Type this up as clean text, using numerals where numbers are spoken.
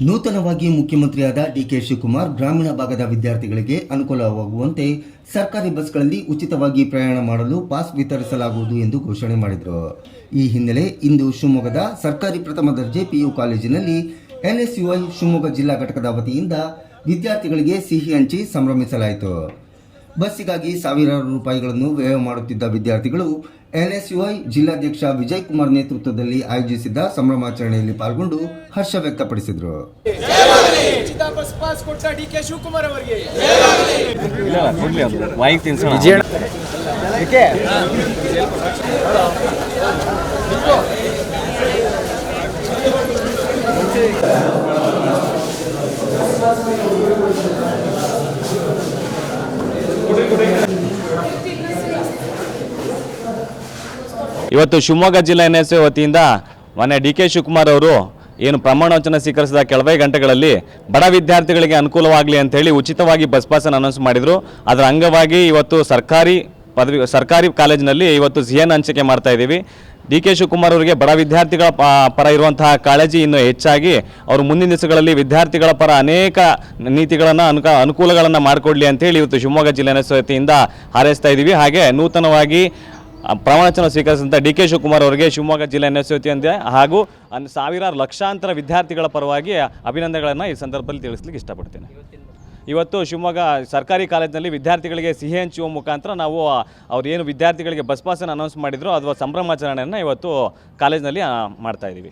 ನೂತನವಾಗಿ ಮುಖ್ಯಮಂತ್ರಿಯಾದ ಡಿಕೆ ಶಿವಕುಮಾರ್ ಗ್ರಾಮೀಣ ಭಾಗದ ವಿದ್ಯಾರ್ಥಿಗಳಿಗೆ ಅನುಕೂಲವಾಗುವಂತೆ ಸರ್ಕಾರಿ ಬಸ್ಗಳಲ್ಲಿ ಉಚಿತವಾಗಿ ಪ್ರಯಾಣ ಮಾಡಲು ಪಾಸ್ ವಿತರಿಸಲಾಗುವುದು ಎಂದು ಘೋಷಣೆ ಮಾಡಿದರು. ಈ ಹಿನ್ನೆಲೆ ಇಂದು ಶಿವಮೊಗ್ಗದ ಸರ್ಕಾರಿ ಪ್ರಥಮ ದರ್ಜೆ ಪಿಯು ಕಾಲೇಜಿನಲ್ಲಿ ಎನ್ಎಸ್ಯುಐ ಶಿವಮೊಗ್ಗ ಜಿಲ್ಲಾ ಘಟಕದ ವತಿಯಿಂದ ವಿದ್ಯಾರ್ಥಿಗಳಿಗೆ ಸಿಹಿ ಹಂಚಿ ಸಂಭ್ರಮಿಸಲಾಯಿತು. ಬಸ್ಸಿಗಾಗಿ ಸಾವಿರಾರು ರೂಪಾಯಿಗಳನ್ನು ವ್ಯಯ ಮಾಡುತ್ತಿದ್ದ ವಿದ್ಯಾರ್ಥಿಗಳು ಎನ್ಎಸ್ಯುಐ ಜಿಲ್ಲಾಧ್ಯಕ್ಷ ವಿಜಯ್ ಕುಮಾರ್ ನೇತೃತ್ವದಲ್ಲಿ ಆಯೋಜಿಸಿದ್ದ ಸಂಭ್ರಮಾಚರಣೆಯಲ್ಲಿ ಪಾಲ್ಗೊಂಡು ಹರ್ಷ ವ್ಯಕ್ತಪಡಿಸಿದರು. ಇವತ್ತು ಶಿವಮೊಗ್ಗ ಜಿಲ್ಲಾ ಎನ್ಎಸ್ಯುಐ ವತಿಯಿಂದ ಮಾನ್ಯ ಡಿಕೆ ಶಿವಕುಮಾರ್ ಅವರು ಏನು ಪ್ರಮಾಣ ವಚನ ಸ್ವೀಕರಿಸಿದ ಕೆಲವೇ ಗಂಟೆಗಳಲ್ಲಿ ಬಡ ವಿದ್ಯಾರ್ಥಿಗಳಿಗೆ ಅನುಕೂಲವಾಗಲಿ ಅಂತೇಳಿ ಉಚಿತವಾಗಿ ಬಸ್ ಪಾಸನ್ನು ಅನೌನ್ಸ್ ಮಾಡಿದರು. ಅದರ ಅಂಗವಾಗಿ ಇವತ್ತು ಸರ್ಕಾರಿ ಕಾಲೇಜಿನಲ್ಲಿ ಇವತ್ತು ಸಿಹಿಯನ್ನು ಹಂಚಿಕೆ ಮಾಡ್ತಾ ಇದ್ದೀವಿ. ಡಿ ಕೆ ಶಿವಕುಮಾರ್ ಅವರಿಗೆ ಬಡ ವಿದ್ಯಾರ್ಥಿಗಳ ಪರ ಇರುವಂತಹ ಕಾಳಜಿ ಇನ್ನೂ ಹೆಚ್ಚಾಗಿ ಅವರು ಮುಂದಿನ ದಿವಸಗಳಲ್ಲಿ ವಿದ್ಯಾರ್ಥಿಗಳ ಪರ ಅನೇಕ ನೀತಿಗಳನ್ನು ಅನುಕೂಲಗಳನ್ನು ಮಾಡಿಕೊಡ್ಲಿ ಅಂತೇಳಿ ಇವತ್ತು ಶಿವಮೊಗ್ಗ ಜಿಲ್ಲಾ ಎನ್ಎಸ್ಯುಐ ವತಿಯಿಂದ ಹಾರೈಸ್ತಾ ಇದ್ದೀವಿ. ಹಾಗೆ ನೂತನವಾಗಿ ಪ್ರಮಾಣವಚನ ಸ್ವೀಕರಿಸಿದಂಥ ಡಿ ಕೆ ಶಿವಕುಮಾರ್ ಅವರಿಗೆ ಶಿವಮೊಗ್ಗ ಜಿಲ್ಲಾ ಎನ್ಎಸ್ಯುಐ ವತಿಯಿಂದ ಹಾಗೂ ಸಾವಿರಾರು ಲಕ್ಷಾಂತರ ವಿದ್ಯಾರ್ಥಿಗಳ ಪರವಾಗಿ ಅಭಿನಂದನೆಗಳನ್ನು ಈ ಸಂದರ್ಭದಲ್ಲಿ ತಿಳಿಸ್ಲಿಕ್ಕೆ ಇಷ್ಟಪಡ್ತೇನೆ. ಇವತ್ತು ಶಿವಮೊಗ್ಗ ಸರ್ಕಾರಿ ಕಾಲೇಜಿನಲ್ಲಿ ವಿದ್ಯಾರ್ಥಿಗಳಿಗೆ ಸಿಹಿ ಹಂಚುವ ಮುಖಾಂತರ ನಾವು ಅವ್ರು ಏನು ವಿದ್ಯಾರ್ಥಿಗಳಿಗೆ ಬಸ್ ಪಾಸನ್ನು ಅನೌನ್ಸ್ ಮಾಡಿದ್ರು ಅಥವಾ ಸಂಭ್ರಮಾಚರಣೆಯನ್ನು ಇವತ್ತು ಕಾಲೇಜಿನಲ್ಲಿ ಮಾಡ್ತಾ ಇದ್ದೀವಿ.